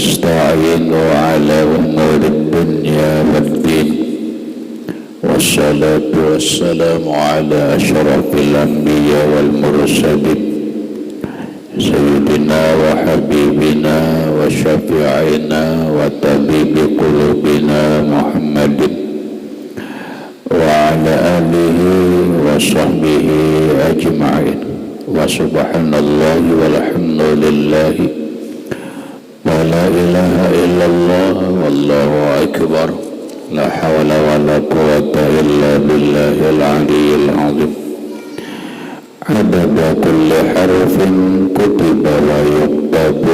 ونستعين على أمور الدنيا والدين والصلاة والسلام على أشرف الأنبياء والمرسلين سيدنا وحبيبنا وشفيعنا وطبيب قلوبنا محمد وعلى آله وصحبه أجمعين وسبحان الله والحمد لله ولا إله إلا الله والله أكبر لا حول ولا قوة إلا بالله العلي العظيم عدد كل حرف كتب ويكتب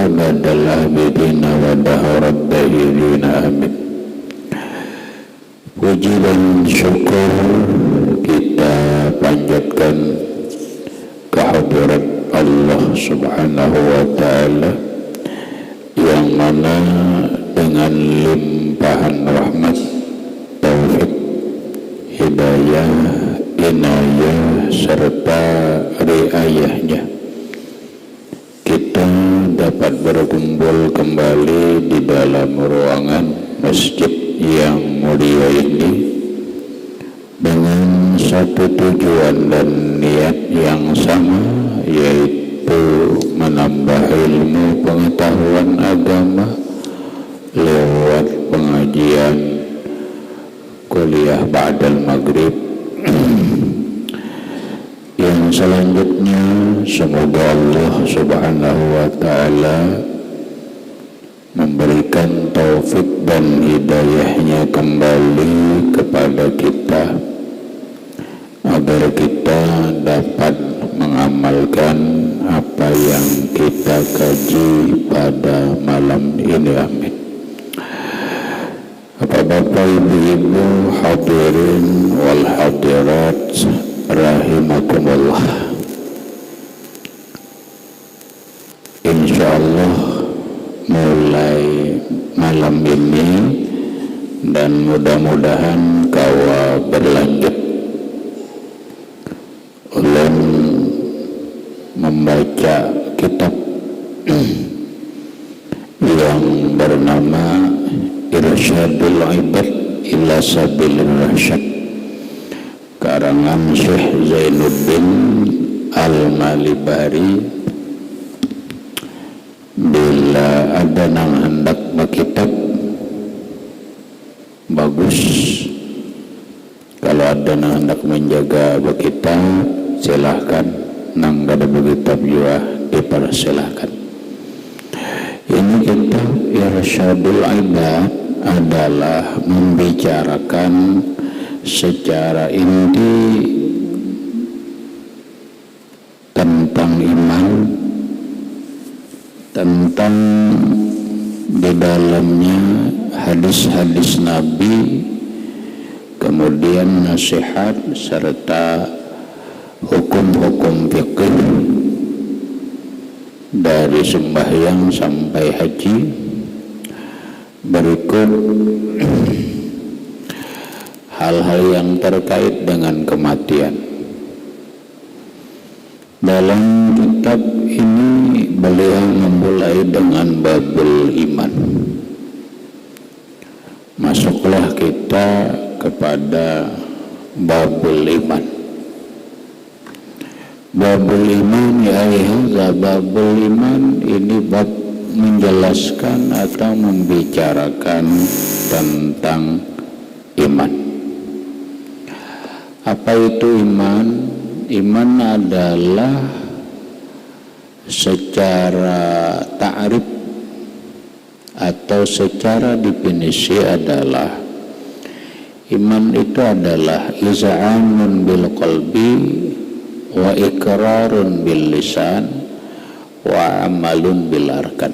أبد العابدين ودهر الداهرين آمين. Puji dan syukur kita panjatkan kehadirat Allah Subhanahu wa Ta'ala yang mana dengan limpahan rahmat, taufik, hidayah, inayah serta riayahnya kita dapat berkumpul kembali di dalam ruangan masjid yang mulia ini dengan satu tujuan dan niat yang sama, yaitu menambah ilmu pengetahuan agama lewat pengajian kuliah ba'dal maghrib. Yang selanjutnya semoga Allah Subhanahu wa Ta'ala memberikan taufik dan hidayahnya kembali kepada kita agar kita dapat mengamalkan apa yang kita kaji pada malam ini. Amin. Bapak, ibu-ibu, hadirin wal hadirat rahimakumullah. Insyaallah mulai malam ini dan mudah-mudahan kawa berlanjut ulun membaca kitab yang bernama Irsyadul Ibad ila Sabilir Rasyad karangan Syekh Zainuddin Al-Malibari. Bila ada yang hendak berkitab bagus, kalau ada yang hendak menjaga berkitab silahkan, nang ada berkitab juga dipersilahkan. Ini kitab Irsyadul Ibad adalah membicarakan secara inti tentang iman, tentang di dalamnya hadis-hadis Nabi, kemudian nasihat serta hukum-hukum fikih dari sembahyang sampai haji. Berikut hal-hal yang terkait dengan kematian. Dalam kitab ini beliau memulai dengan babul iman. Masuklah kita kepada babul iman. Babul iman, ya hadza babul iman, ini bab menjelaskan atau membicarakan tentang iman. Apa itu iman? Iman adalah secara ta'rif atau secara definisi adalah iman itu adalah iz'amun bil qalbi wa iqrarun bil lisan wa amalun bil arkan.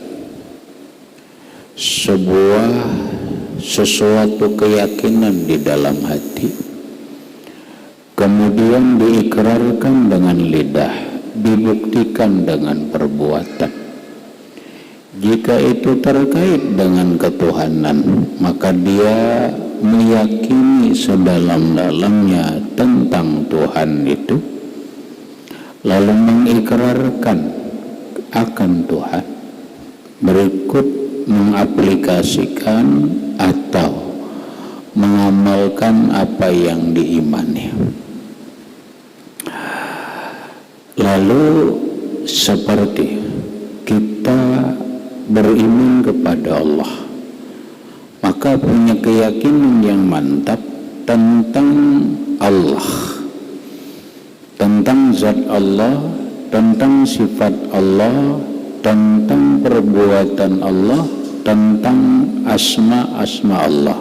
Sesuatu keyakinan di dalam hati, kemudian diikrarkan dengan lidah, dibuktikan dengan perbuatan. Jika itu terkait dengan ketuhanan, maka dia meyakini sedalam-dalamnya tentang Tuhan itu, lalu mengikrarkan akan Tuhan, berikut mengaplikasikan atau mengamalkan apa yang diimani. Lalu seperti kita beriman kepada Allah, maka punya keyakinan yang mantap tentang Allah, tentang zat Allah, tentang sifat Allah, tentang perbuatan Allah, tentang asma-asma Allah,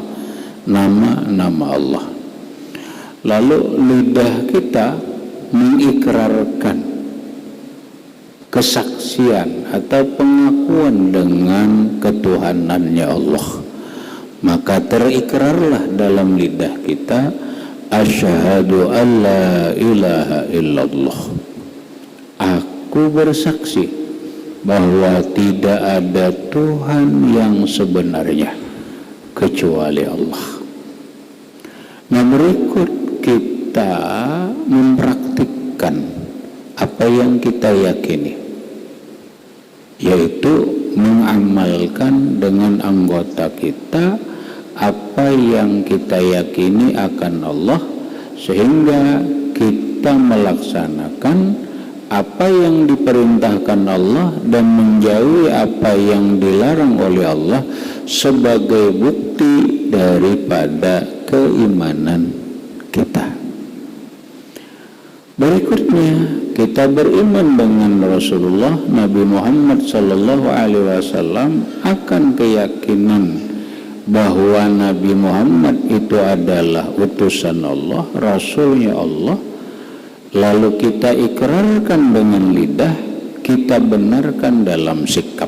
nama-nama Allah. Lalu lidah kita mengikrarkan kesaksian atau pengakuan dengan ketuhanannya Allah, maka terikrarlah dalam lidah kita, asyhadu an la ilaha illallah, aku bersaksi bahwa tidak ada Tuhan yang sebenarnya kecuali Allah. Nah, berikut kita mempraktikkan apa yang kita yakini, yaitu mengamalkan dengan anggota kita apa yang kita yakini akan Allah, sehingga kita melaksanakan apa yang diperintahkan Allah dan menjauhi apa yang dilarang oleh Allah sebagai bukti daripada keimanan kita. Berikutnya, kita beriman dengan Rasulullah Nabi Muhammad sallallahu alaihi wasallam akan keyakinan bahwa Nabi Muhammad itu adalah utusan Allah, rasulnya Allah. Lalu kita ikrarkan dengan lidah, kita benarkan dalam sikap,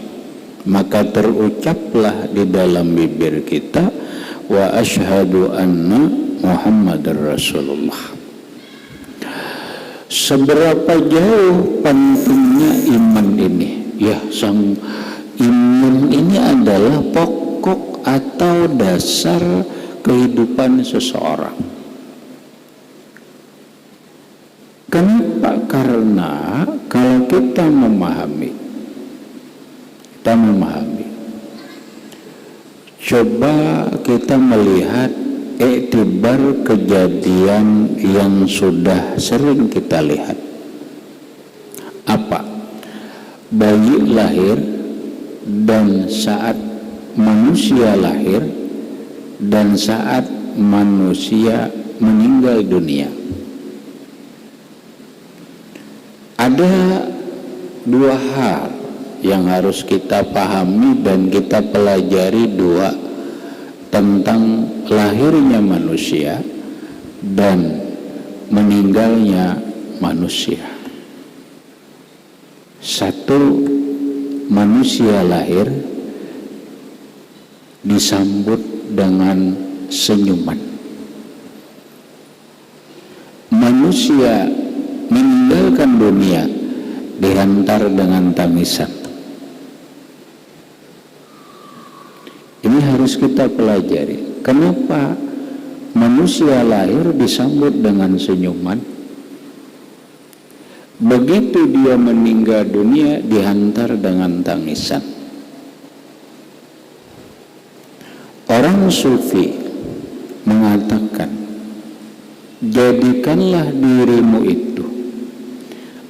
maka terucaplah di dalam bibir kita, wa asyhadu anna Muhammadar Rasulullah. Seberapa jauh pentingnya iman ini? Ya, sang iman ini adalah pokok atau dasar kehidupan seseorang. Kenapa? Karena kalau kita memahami, coba kita melihat iktibar kejadian yang sudah sering kita lihat. Apa? Bayi lahir, dan saat manusia lahir, dan saat manusia meninggal dunia. Ada dua hal yang harus kita pahami dan kita pelajari, dua, tentang lahirnya manusia dan meninggalnya manusia. Satu, manusia lahir disambut dengan senyuman. Manusia meninggalkan dunia dihantar dengan tangisan. Ini harus kita pelajari. Kenapa manusia lahir disambut dengan senyuman? Begitu dia meninggal dunia dihantar dengan tangisan. Orang sufi mengatakan, jadikanlah dirimu itu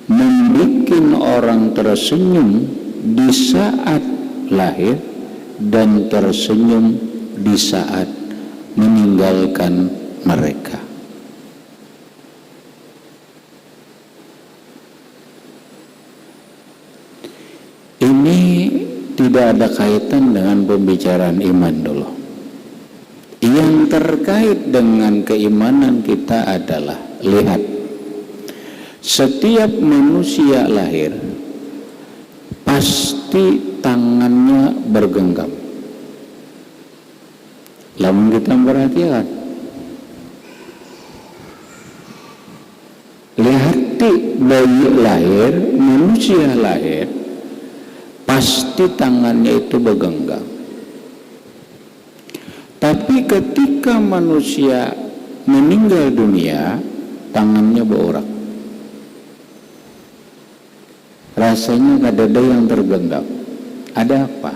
membuat orang tersenyum di saat lahir dan tersenyum di saat meninggalkan mereka. Ini tidak ada kaitan dengan pembicaraan iman dulu. Yang terkait dengan keimanan kita adalah, lihat, setiap manusia lahir pasti tangannya bergenggam. Lamun kita perhatikan, lihat bayi lahir, manusia lahir, pasti tangannya itu bergenggam. Tapi ketika manusia meninggal dunia, tangannya berorak. Rasanya gak ada yang tergenggam. Ada apa?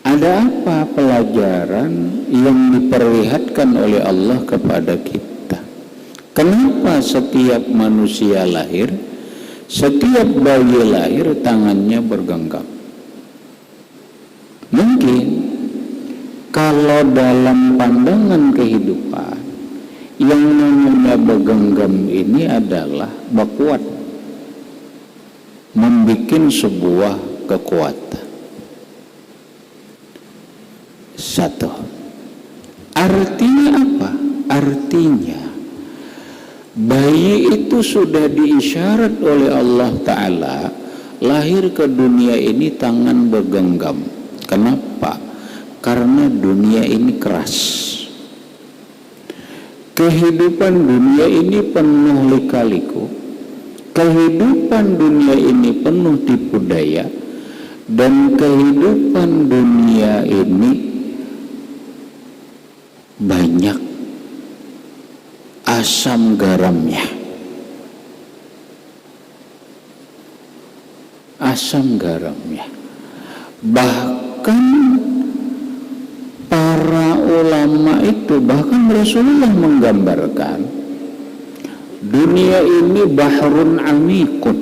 Ada apa pelajaran yang diperlihatkan oleh Allah kepada kita? Kenapa setiap manusia lahir, setiap bayi lahir tangannya bergenggam? Mungkin kalau dalam pandangan kehidupan yang namanya bergenggam ini adalah bakuat, membikin sebuah kekuatan. Satu, artinya apa? Artinya bayi itu sudah diisyarat oleh Allah Ta'ala lahir ke dunia ini tangan bergenggam. Kenapa? Karena dunia ini keras. Kehidupan dunia ini penuh lika-liku. Kehidupan dunia ini penuh tipu daya. Dan kehidupan dunia ini banyak asam garamnya. Asam garamnya. Bahkan para ulama itu, bahkan Rasulullah menggambarkan dunia ini bahrun amikun,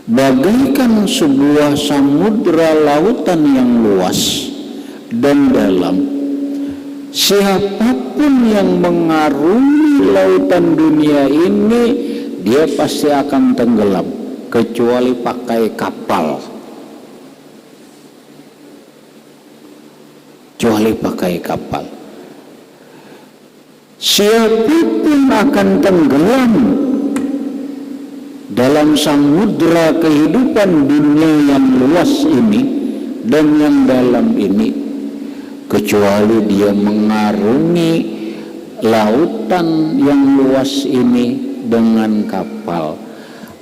bagaikan sebuah samudra lautan yang luas dan dalam. Siapapun yang mengarungi lautan dunia ini, dia pasti akan tenggelam, kecuali pakai kapal. Kecuali pakai kapal. Siapapun akan tenggelam dalam samudra kehidupan dunia yang luas ini dan yang dalam ini, kecuali dia mengarungi lautan yang luas ini dengan kapal.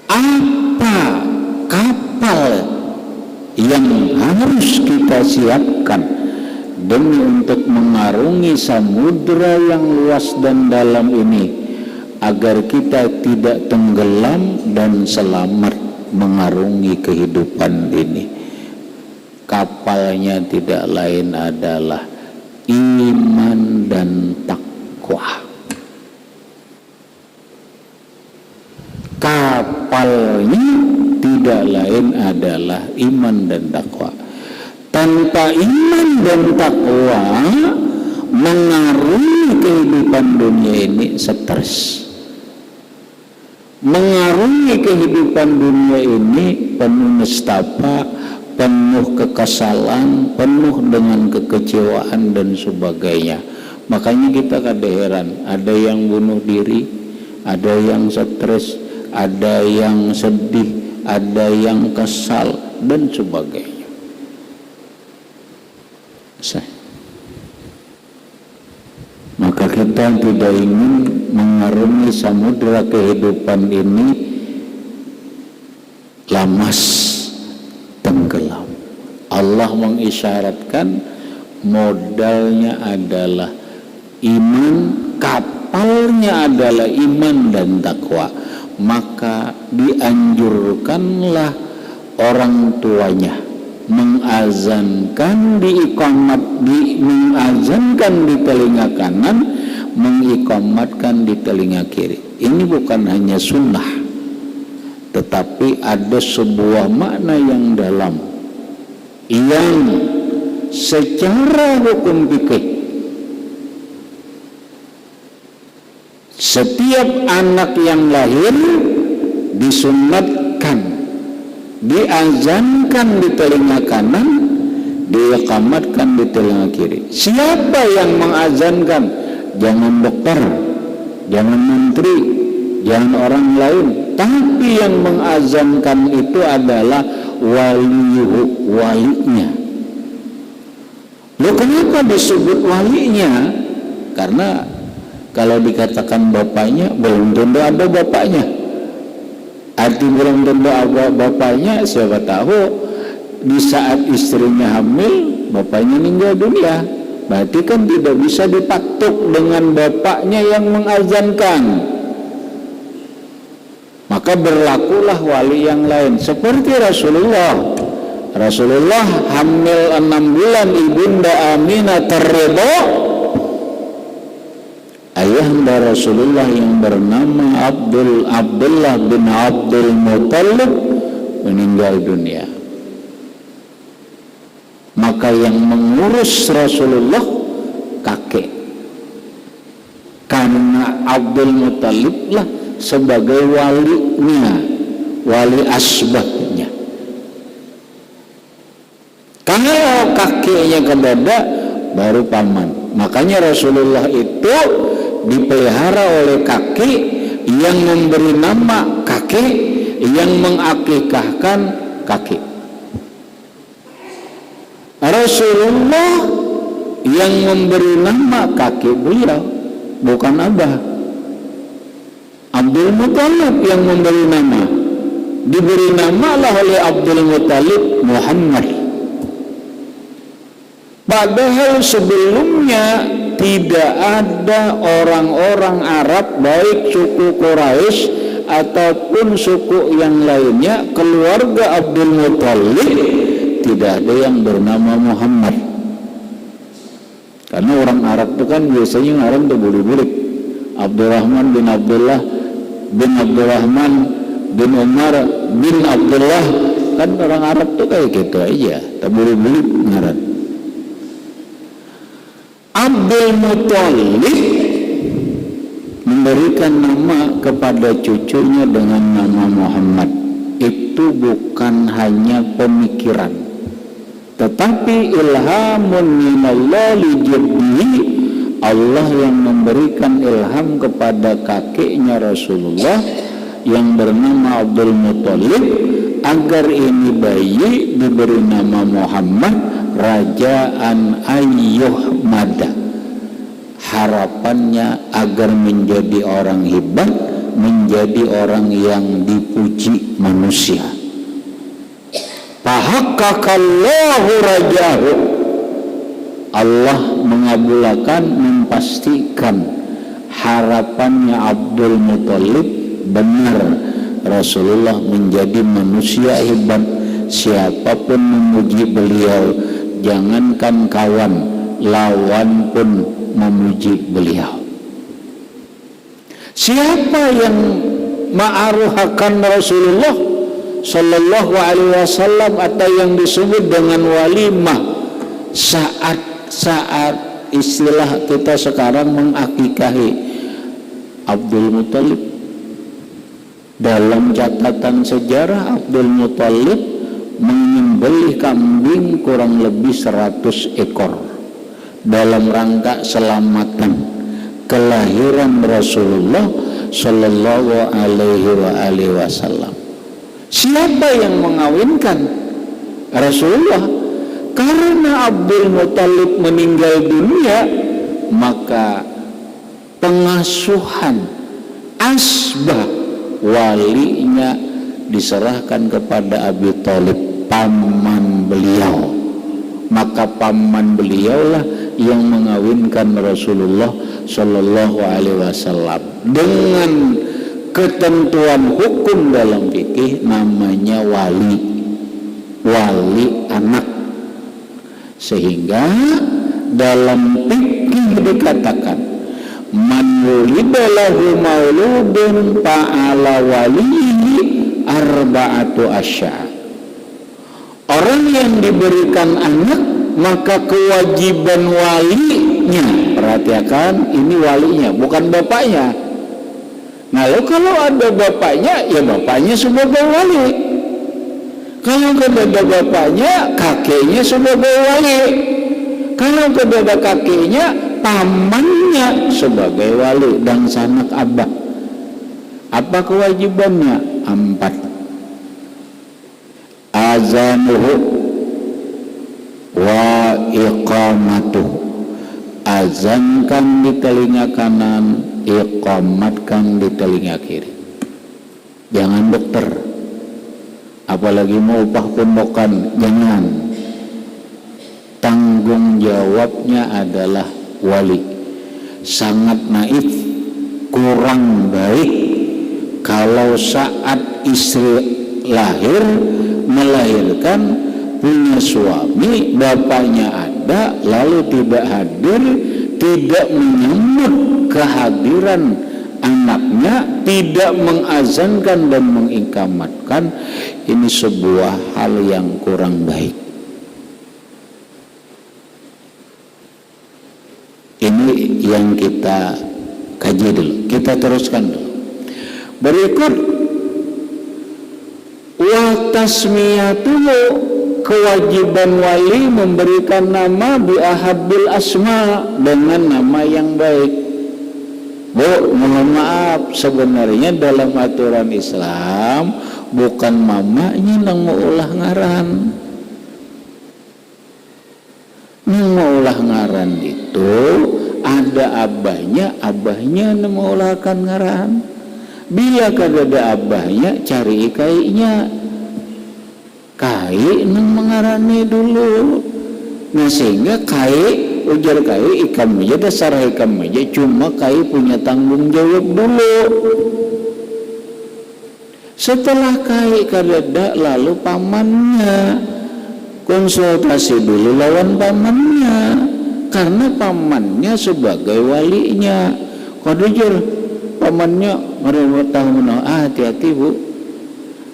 Apa kapal yang harus kita siapkan demi untuk mengarungi samudra yang luas dan dalam ini, agar kita tidak tenggelam dan selamat mengarungi kehidupan ini? Kapalnya tidak lain adalah iman dan takwa. Kapalnya tidak lain adalah iman dan takwa. Tanpa iman dan takwa, mengarungi kehidupan dunia ini stres. Mengarungi kehidupan dunia ini penuh nestapa, penuh kekesalan, penuh dengan kekecewaan dan sebagainya. Makanya kita kada heran, ada yang bunuh diri, ada yang stres, ada yang sedih, ada yang kesal dan sebagainya. Maka kita tidak ingin mengarungi samudra kehidupan ini lamas tenggelam. Allah mengisyaratkan modalnya adalah iman, kapalnya adalah iman dan takwa. Maka dianjurkanlah orang tuanya mengazankan mengazankan di telinga kanan, mengikomatkan di telinga kiri. Ini bukan hanya sunnah, tetapi ada sebuah makna yang dalam, yang secara hukum fikih setiap anak yang lahir disunatkan, diazankan di telinga kanan, diiqamatkan di telinga kiri. Siapa yang mengazankan? Jangan dokter, jangan menteri, jangan orang lain, tapi yang mengazankan itu adalah walinya. Loh, kenapa disebut walinya? Karena kalau dikatakan bapaknya, belum tentu ada bapaknya. Arti belum tentu ada bapaknya, siapa tahu di saat istrinya hamil, bapaknya meninggal dunia. Berarti kan tidak bisa dipatok dengan bapaknya yang mengazankan. Maka berlakulah wali yang lain seperti Rasulullah hamil 6 bulan ibunda Aminah terridho, ayahanda Rasulullah yang bernama Abdullah bin Abdul Muttalib meninggal dunia. Maka yang mengurus Rasulullah kakek, karena Abdul Muttalib lah sebagai walinya, wali asbahnya. Kalau kakeknya kedada baru paman. Makanya Rasulullah itu dipelihara oleh kakek yang memberi nama kakek, yang mengakikahkan kakek. Rasulullah yang memberi nama kakek beliau, bukan abah. Abdul Muttalib yang memberi nama. Diberi nama lah oleh Abdul Muttalib Muhammad. Padahal sebelumnya tidak ada orang-orang Arab, baik suku Quraisy ataupun suku yang lainnya, keluarga Abdul Muttalib tidak ada yang bernama Muhammad. Karena orang Arab itu kan biasanya orang itu bulik-bulik. Abdurrahman bin Abdullah bin Abdurrahman bin Umar bin Abdullah, kan orang Arab itu kayak gitu aja, tak bulik-bulik ngaran. Abdul Muttalib memberikan nama kepada cucunya dengan nama Muhammad. Itu bukan hanya pemikiran, tetapi ilhamun minallah li jaddihi, Allah yang memberikan ilham kepada kakeknya Rasulullah yang bernama Abdul Muttalib agar ini bayi diberi nama Muhammad, rajaan ayyuhmada, harapannya agar menjadi orang hebat, menjadi orang yang dipuji manusia. Fahaqqaqallahu rajahu, Allah mengabulkan, memastikan harapannya Abdul Muttalib benar, Rasulullah menjadi manusia hebat. Siapapun memuji beliau, jangankan kawan, lawan pun memuji beliau. Siapa yang ma'aruhakan Rasulullah Sallallahu Alaihi Wasallam atau yang disebut dengan walimah, saat istilah kita sekarang mengakikahi Abdul Muttalib. Dalam catatan sejarah, Abdul Muttalib menyembelih kambing kurang lebih 100 ekor dalam rangka selamatan kelahiran Rasulullah Sallallahu Alaihi Wasallam. Siapa yang mengawinkan Rasulullah? Karena Abdul Muttalib meninggal dunia, maka pengasuhan asbah walinya diserahkan kepada Abi Thalib, paman beliau. Maka paman beliaulah yang mengawinkan Rasulullah Sallallahu Alaihi Wasallam dengan ketentuan hukum dalam fikih, namanya wali anak. Sehingga dalam fikih dikatakan, man wulida lahu mauludun fa'ala walihi arba'atu asya'. Orang yang diberikan anak, maka kewajiban walinya, perhatikan ini walinya, bukan bapaknya. Lalu kalau ada bapaknya, ya bapaknya sebagai wali. Kalau tidak ada bapaknya, kakeknya sebagai wali. Kalau tidak ada kakeknya, pamannya sebagai wali dan sanak abah. Apa kewajibannya? 4. Azanuhu wa iqamatuhu, azankan di telinga kanan, iqamatkan di telinga kiri. Jangan dokter, apalagi mau upah pondokan, jangan. Tanggung jawabnya adalah wali. Sangat naif, kurang baik kalau saat istri lahir melahirkan punya suami, bapaknya ada lalu tidak hadir, tidak menyambut kehadiran anaknya, tidak mengazankan dan mengikamatkan, ini sebuah hal yang kurang baik. Ini yang kita kaji dulu, kita teruskan dulu. Berikut wa tasmiyatuhu, kewajiban wali memberikan nama biahabbil asma, dengan nama yang baik. Bu, mohon maaf, sebenarnya dalam aturan Islam bukan mamanya yang mau ulah ngaran. Yang mau ulah ngaran itu ada abahnya yang mau ulahkan ngaran. Bila kada abahnya, cari kainya, kai nang mengarani dulu. Nah sehingga kai, ujar kai ikam aja, dasar ikam aja, cuma kai punya tanggung jawab dulu. Setelah kai kada, lalu pamannya konsultasi dulu lawan pamannya, karena pamannya sebagai walinya. Kodujur pamannya merawat tahu hati-hati bu,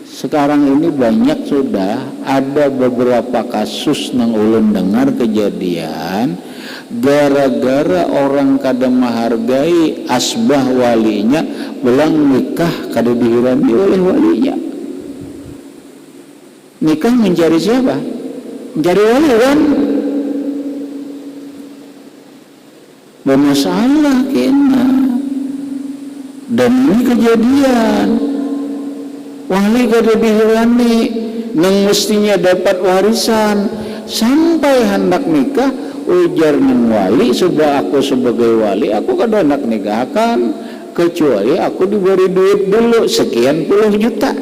sekarang ini banyak sudah ada beberapa kasus nang ulun dengar kejadian gara-gara orang kada menghargai asbah walinya, belang nikah kada dihirami oleh walinya. Nikah mencari siapa? Mencari wali kan? Bermasalah kena. Dan ini kejadian wali kada dihirami nang mestinya dapat warisan, sampai hendak nikah ujar nang wali, sudah aku sebagai wali aku kada hendak nikahkan kecuali aku diberi duit dulu sekian puluh juta.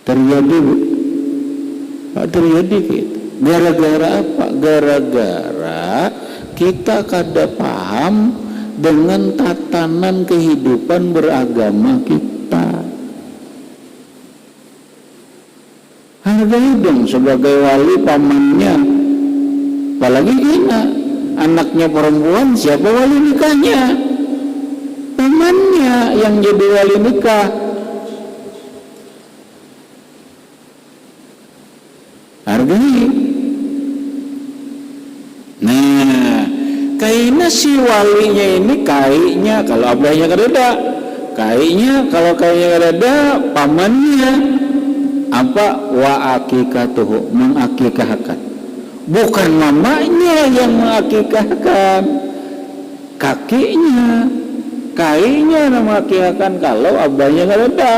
Terjadi bu, terjadi gitu. Gara-gara apa? Gara-gara kita kada paham dengan tatanan kehidupan beragama kita. Hargai dong sebagai wali pamannya, apalagi kita anaknya perempuan, siapa wali nikahnya? Pamannya yang jadi wali nikah. Hargai. Nah, kayaknya si walinya ini kayaknya kalau abahnya kada, kayaknya kalau kayaknya kada, pamannya apa wa akikatuhu, mengakikahkan. Bukan mamanya yang mengakikahkan, kakinya, kayaknya mengakikahkan kalau abahnya kada.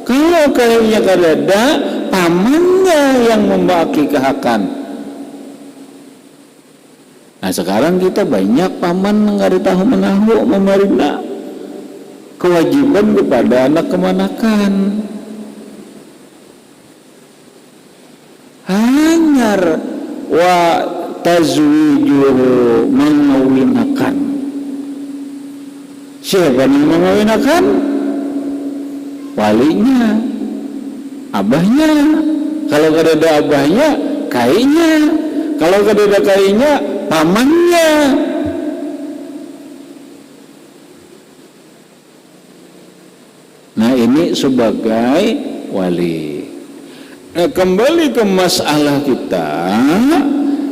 Kalau kayaknya kada, pamannya yang mengakikahkan. Nah sekarang kita banyak paman nggak tahu menahu memerintah kewajiban kepada anak kemanakan. Hanyar wa tazwijuhu, mengawinakan. Siapa yang mengawinakan? Walinya, abahnya. Kalau kada ada abahnya, kainya. Kalau kada ada kainya, pamannya. Nah ini sebagai wali. Nah kembali ke masalah kita,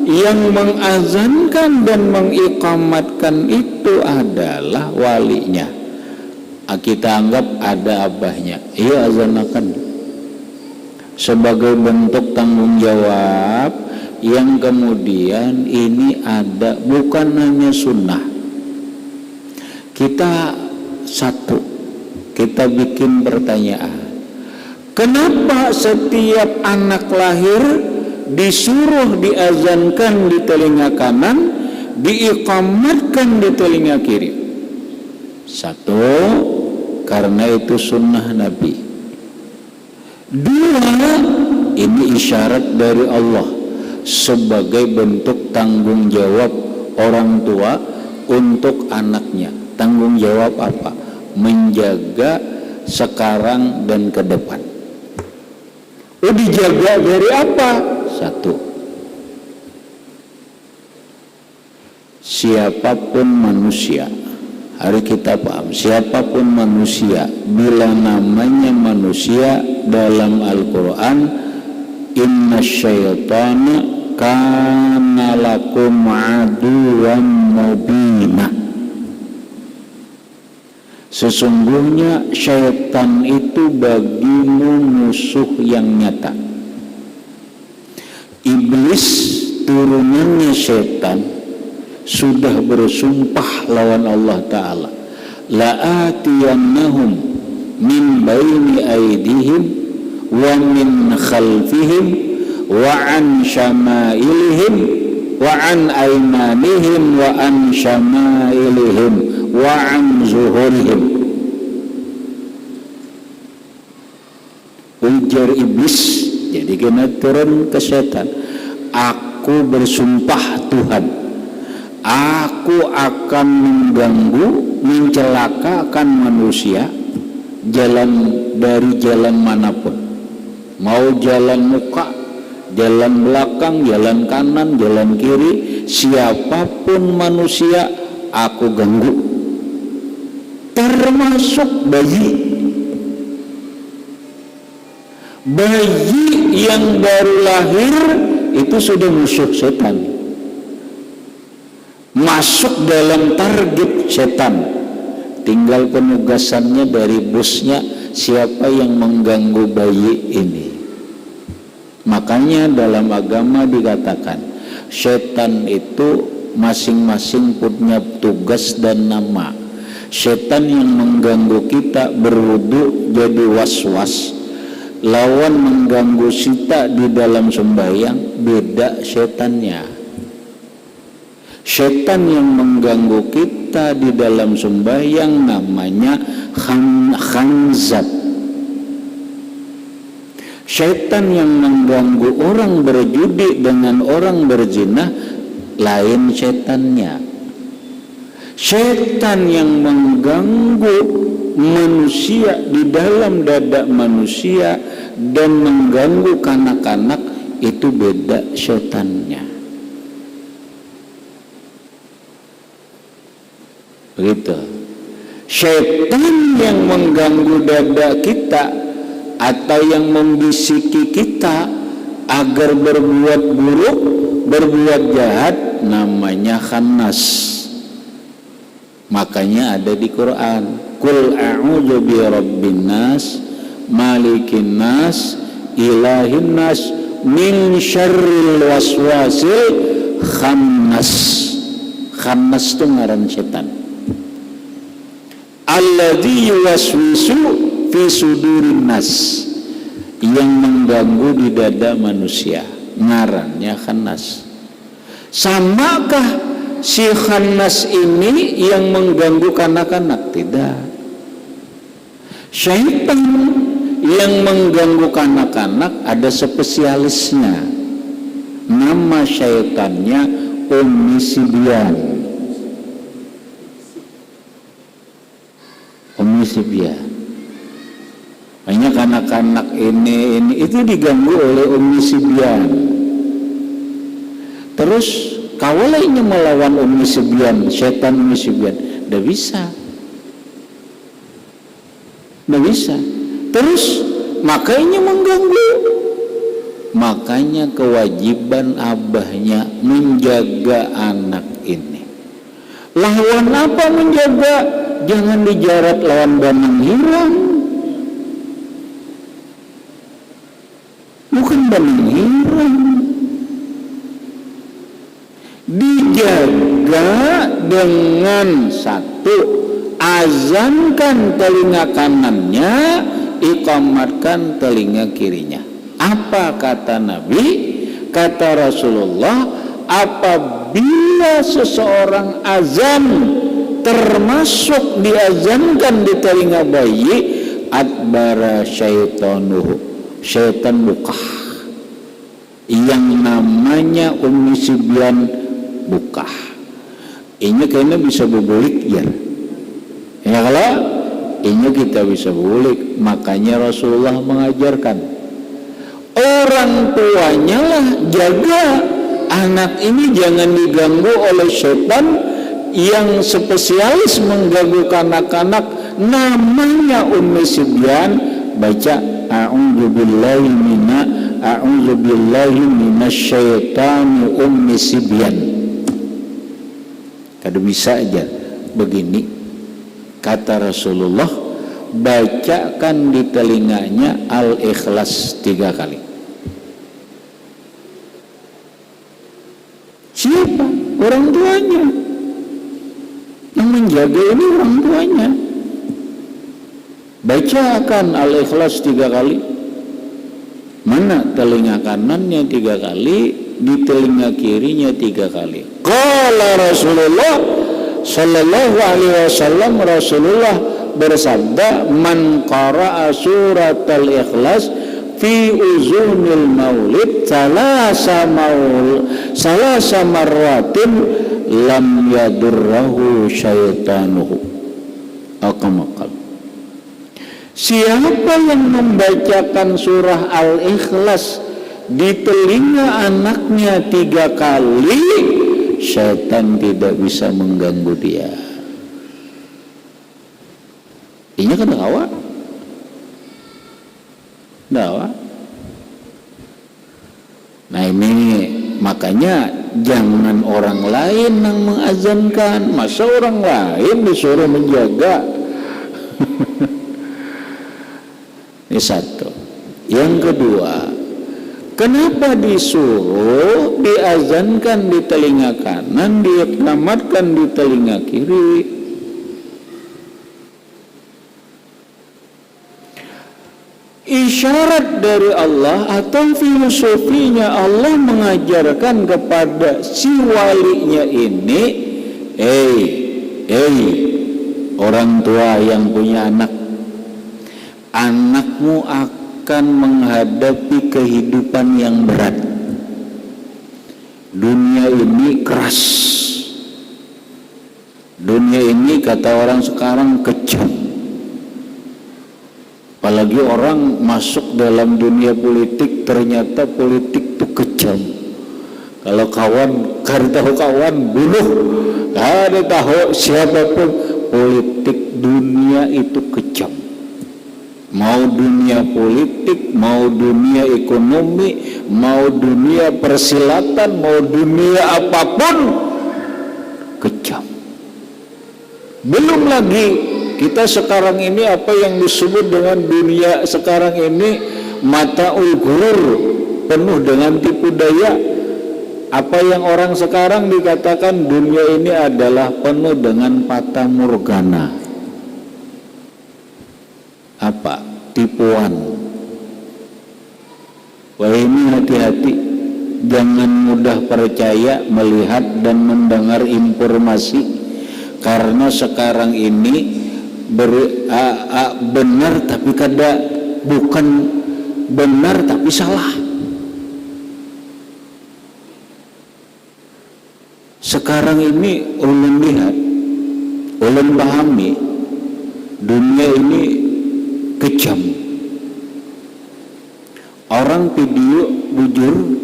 yang mengazankan dan mengiqamatkan itu adalah walinya. Kita anggap ada abahnya, iya azanakan sebagai bentuk tanggung jawab yang kemudian ini ada, bukan hanya sunnah. Kita satu, kita bikin pertanyaan, kenapa setiap anak lahir disuruh diazankan di telinga kanan, diiqamatkan di telinga kiri? Satu, karena itu sunnah Nabi. Dua, ini isyarat dari Allah sebagai bentuk tanggung jawab orang tua untuk anaknya. Tanggung jawab apa? menjaga sekarang dan ke depan. Dijaga dari apa? Satu, siapapun manusia, hari kita paham, siapapun manusia, bila namanya manusia dalam Al-Quran, inna syaitana kana lakum aduwwan mubina. Sesungguhnya syaitan itu bagimu musuh yang nyata. Iblis turunannya syaitan sudah bersumpah lawan Allah Ta'ala, la'atiyannahum min baini aydihim wa min khalfihim wa an syama'ilihim wa an aymanihim wa an syama'ilihim wa an zuhurihim. Ujar iblis, jadi kena turun ke setan, aku bersumpah Tuhan, aku akan mengganggu, mencelakakan manusia dari jalan manapun, mau jalan muka, jalan belakang, jalan kanan, jalan kiri, siapapun manusia aku ganggu, termasuk bayi yang baru lahir itu sudah musuh setan, masuk dalam target setan. Tinggal penugasannya dari bosnya, siapa yang mengganggu bayi ini. Makanya dalam agama dikatakan setan itu masing-masing punya tugas dan nama. Setan yang mengganggu kita berwudu jadi was-was, lawan mengganggu kita di dalam sembahyang, beda setannya. Setan yang mengganggu kita di dalam sembahyang namanya khanzab. Setan yang mengganggu orang berjudi dengan orang berzina, lain setannya. Setan yang mengganggu manusia di dalam dada manusia dan mengganggu kanak-kanak, itu beda setannya. Begitu. Setan yang mengganggu dada kita atau yang membisiki kita agar berbuat buruk, berbuat jahat, namanya khannas. Makanya ada di Quran, Qul a'udzu birabbin nas, malikin nas, ilahin nas, min syarril waswasil khannas. Khannas itu ngaran setan. Alladzi yuwaswisu fi sudurin nas, yang mengganggu di dada manusia, ngarannya khannas. Samakah si khannas ini yang mengganggu kanak-kanak? Tidak. Syaitan yang mengganggu kanak-kanak ada spesialisnya. Nama syaitannya Ummi Sibyan. Ummi Sibyan. Banyak anak-anak ini itu diganggu oleh Ummi Sibyan. Terus kalau lainnya melawan Ummi Sibyan, setan Ummi Sibyan, tidak bisa. Tidak bisa. Terus makanya mengganggu. Makanya kewajiban abahnya menjaga anak ini. Lawan apa menjaga? Jangan dijarat lawan banang hilang. Bukan banang hilang. Dijaga dengan satu, azankan telinga kanannya, iqamatkan telinga kirinya. Apa kata Nabi? Kata Rasulullah, apabila seseorang azan termasuk diazankan di telinga bayi, adbara syaitanuhu, syaitan buka. Yang namanya Ummi Sibyan buka. Ini kayaknya bisa berbelik ya. Ya kalau ini kita bisa bulik. Makanya Rasulullah mengajarkan orang tuanya lah jaga anak ini jangan diganggu oleh setan yang spesialis mengganggu anak-anak, namanya Ummi Sibyan. Baca a'udzubillahi minasyaitani Ummi Sibyan. Kada bisa aja begini kata Rasulullah, bacakan di telinganya Al-Ikhlas 3 kali. Siapa? Orang tuanya. Yang menjaga ini orang tuanya. Bacakan Al-Ikhlas 3 kali. Mana telinga kanannya 3 kali, di telinga kirinya 3 kali. Qala Rasulullah sallallahu alaihi wasallam, Rasulullah bersabda, man qara'a surat al-Ikhlas fi uzunil maulid salasa marratin lam yadurrahu syaitanuhu. Akamakal. Siapa yang membacakan surah Al-Ikhlas di telinga anaknya 3 kali, syaitan tidak bisa mengganggu dia. Ini kan dakwah. Nah ini makanya jangan orang lain yang mengazankan. Masa orang lain disuruh menjaga? Ini satu. Yang kedua, kenapa disuruh diazankan di telinga kanan, diikamatkan di telinga kiri? Isyarat dari Allah atau filosofinya Allah mengajarkan kepada si walinya ini, orang tua yang punya anak, anakmu akan menghadapi kehidupan yang berat. Dunia ini keras. Dunia ini kata orang sekarang kejam. Apalagi orang masuk dalam dunia politik, ternyata politik itu kejam. Kalau kawan, kada tahu kawan bunuh, kada tahu siapapun, politik dunia itu kejam. Mau dunia politik, mau dunia ekonomi, mau dunia persilatan, mau dunia apapun, kejam. Belum lagi kita sekarang ini apa yang disebut dengan dunia sekarang ini mataul ghurur, penuh dengan tipu daya. Apa yang orang sekarang dikatakan dunia ini adalah penuh dengan fata morgana. Apa? Tipuan. Wah, ini hati-hati, jangan mudah percaya melihat dan mendengar informasi, karena sekarang ini benar tapi bukan benar tapi salah. Sekarang ini ulun lihat, ulun pahami, dunia ini kejam. Orang video bujur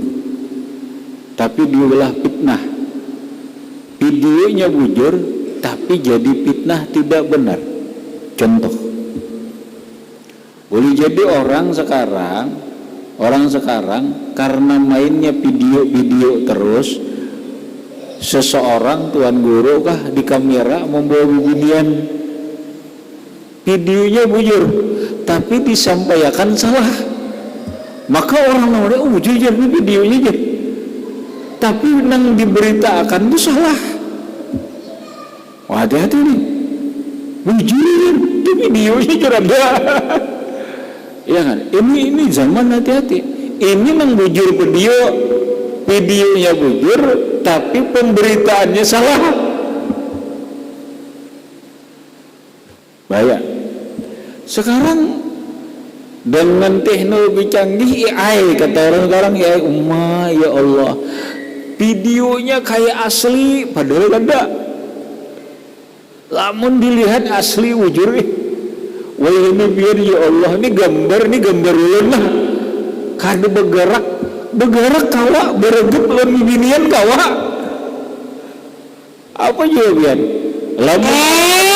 tapi diolah fitnah. Videonya bujur tapi jadi fitnah tidak benar. Contoh, boleh jadi orang sekarang karena mainnya video terus, seseorang tuan guru kah di kamera membawa beginian, videonya bujur tapi disampaikan salah, maka orang namanya bujur jadi videonya jadi, tapi nang diberitakan itu salah. Wah, hati-hati nih, bujur di videonya cerada. Ya kan, ini zaman hati-hati. Ini nang bujur videonya bujur tapi pemberitaannya salah. Bahaya. Sekarang dengan teknologi canggih AI, kata orang sekarang ya ya Allah, videonya kayak asli padahal ada. Lamun dilihat asli wujur, wah ini biar ya Allah, ini gambar ulun lah kada bergerak kawa beregup ulun binian kawa apa jawaban lamun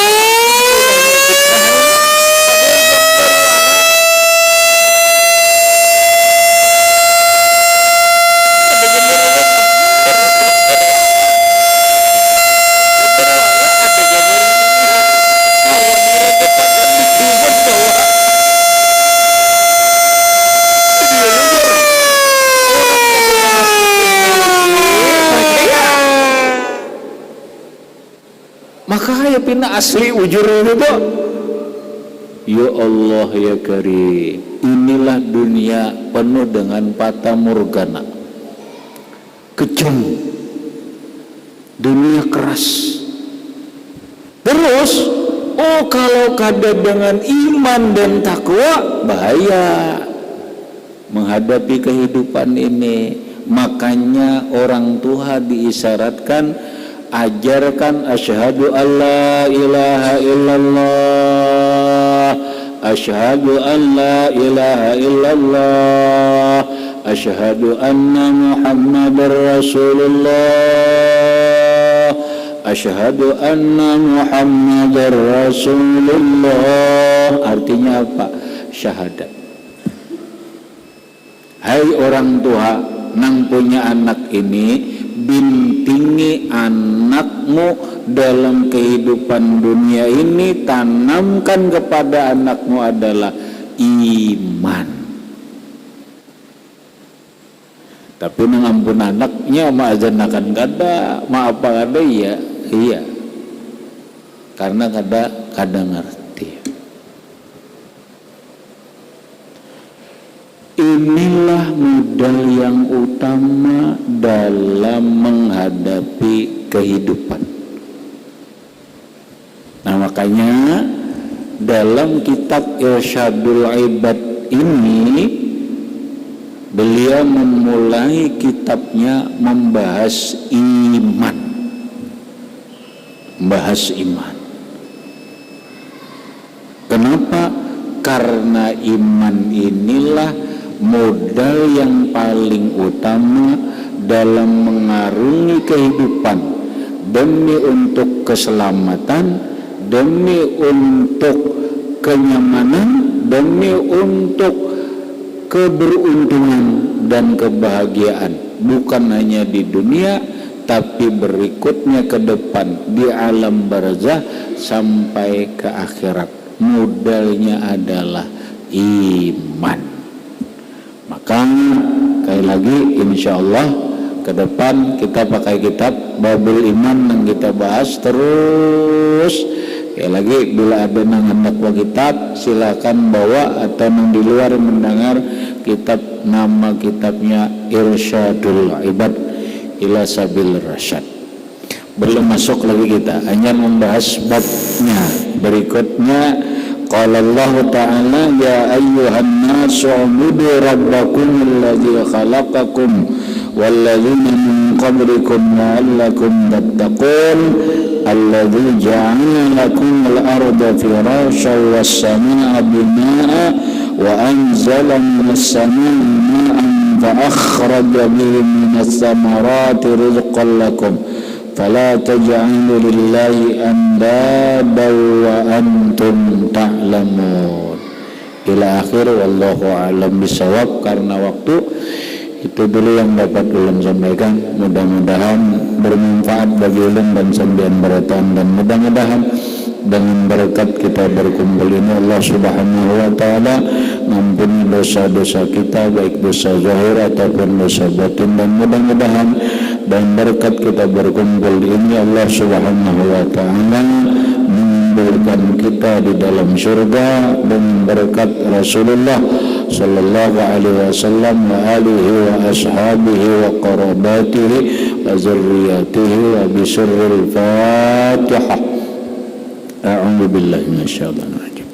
makanya pina asli ujur itu. Ya Allah ya Karim, inilah dunia penuh dengan fata morgana, kejam, dunia keras. Terus kalau kada dengan iman dan takwa bahaya menghadapi kehidupan ini. Makanya orang tua diisyaratkan ajarkan asyhadu alla ilaha illallah, asyhadu an la ilaha illallah, asyhadu anna muhammadar rasulullah, asyhadu anna muhammadar rasulullah. Artinya apa? Syahadat. Hai orang tua nang punya anak ini, bintingi anakmu dalam kehidupan dunia ini, tanamkan kepada anakmu adalah iman. Tapi mengampun anaknya maazanakan kada, apa kada iya, karena kada ngerti. Inilah modal yang utama dalam menghadapi kehidupan. Nah makanya dalam kitab Irsyadul Ibad ini beliau memulai kitabnya membahas iman. Kenapa? Karena iman inilah modal yang paling utama dalam mengarungi kehidupan, demi untuk keselamatan, demi untuk kenyamanan, demi untuk keberuntungan dan kebahagiaan, bukan hanya di dunia tapi berikutnya ke depan di alam barzah sampai ke akhirat. Modalnya adalah iman. Maka sekali lagi insyaallah ke depan kita pakai kitab Babul Iman yang kita bahas terus. Sekali lagi bila ada yang hendak bawa kitab silakan bawa, atau yang di luar mendengar kitab, nama kitabnya Irsyadul Ibad ila Sabil Rasyad. Belum masuk lagi kita, hanya membahas babnya. Berikutnya qala Allah Ta'ala ya ayyuhan nasu ubudu rabbakum alladzi khalaqakum walladzina min qablikum la'allakum tattaqun alladzi ja'ala lakum al-arda firasyan was-samaa'a binaa'a wa anzala minas samaa'i maa'an fa akhraja bihi minas thamarati rizqan lakum fala taj'alu lillahi andada wa antum ta'lamun ila akhir. Wallahu a'lam bisawab. Karena waktu itu dulu yang dapat ulun sampaikan, mudah-mudahan bermanfaat bagi ulun dan sambian beratan, dan mudah-mudahan dengan berkat kita berkumpul ini Allah Subhanahu wa Ta'ala mengampuni dosa-dosa kita, baik dosa zahir ataupun dosa batin, dan mudah-mudahan dan berkat kita berkumpul ini Allah Subhanahu wa Ta'ala mengumpulkan kita di dalam surga dengan berkat Rasulullah sallallahu alaihi wasallam wa alihi wa ashabihi wa qarabatihi wa zurriyatihi wa bisirril Fatihah. A'udzu billahi minasyaitonir rajim.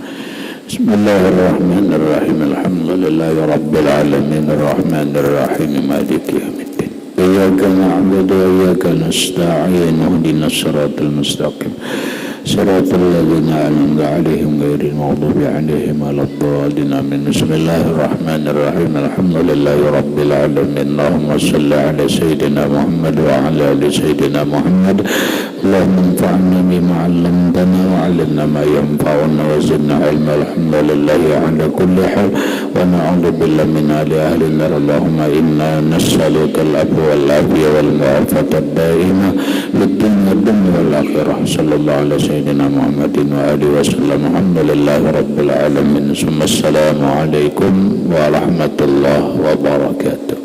Bismillahirrahmanirrahim. Alhamdulillahi rabbil alamin arrahmanir rahim maliki yaumiddin. Iyyaka na'budu wa iyyaka nasta'in ihdinas siratal mustaqim siratal ladzina an'amta 'alaihim ghairil maghdubi 'alaihim waladdallin. Amin. Bismillahirrahmanirrahim. Alhamdulillahi rabbil alamin. Allahumma shalli ala sayyidina Muhammad wa ala ali sayyidina Muhammad. Allahumma anfa'na bima 'allamtana wa 'allimna ma yanfa'una wa zidna 'ilma. Alhamdulillahi ala kulli hal wa na'udzu billahi min ahli an-nar. Allahumma inna nas'aluka al-'afwa wal 'afiyya wal mu'afata ad-da'ima fid dunya wal akhirah. Sallallahu ala sayyidina Muhammadin wa alihi wasallam. Alhamdulillahi rabbil alamin. Assalamu alaikum warahmatullahi wabarakatuh.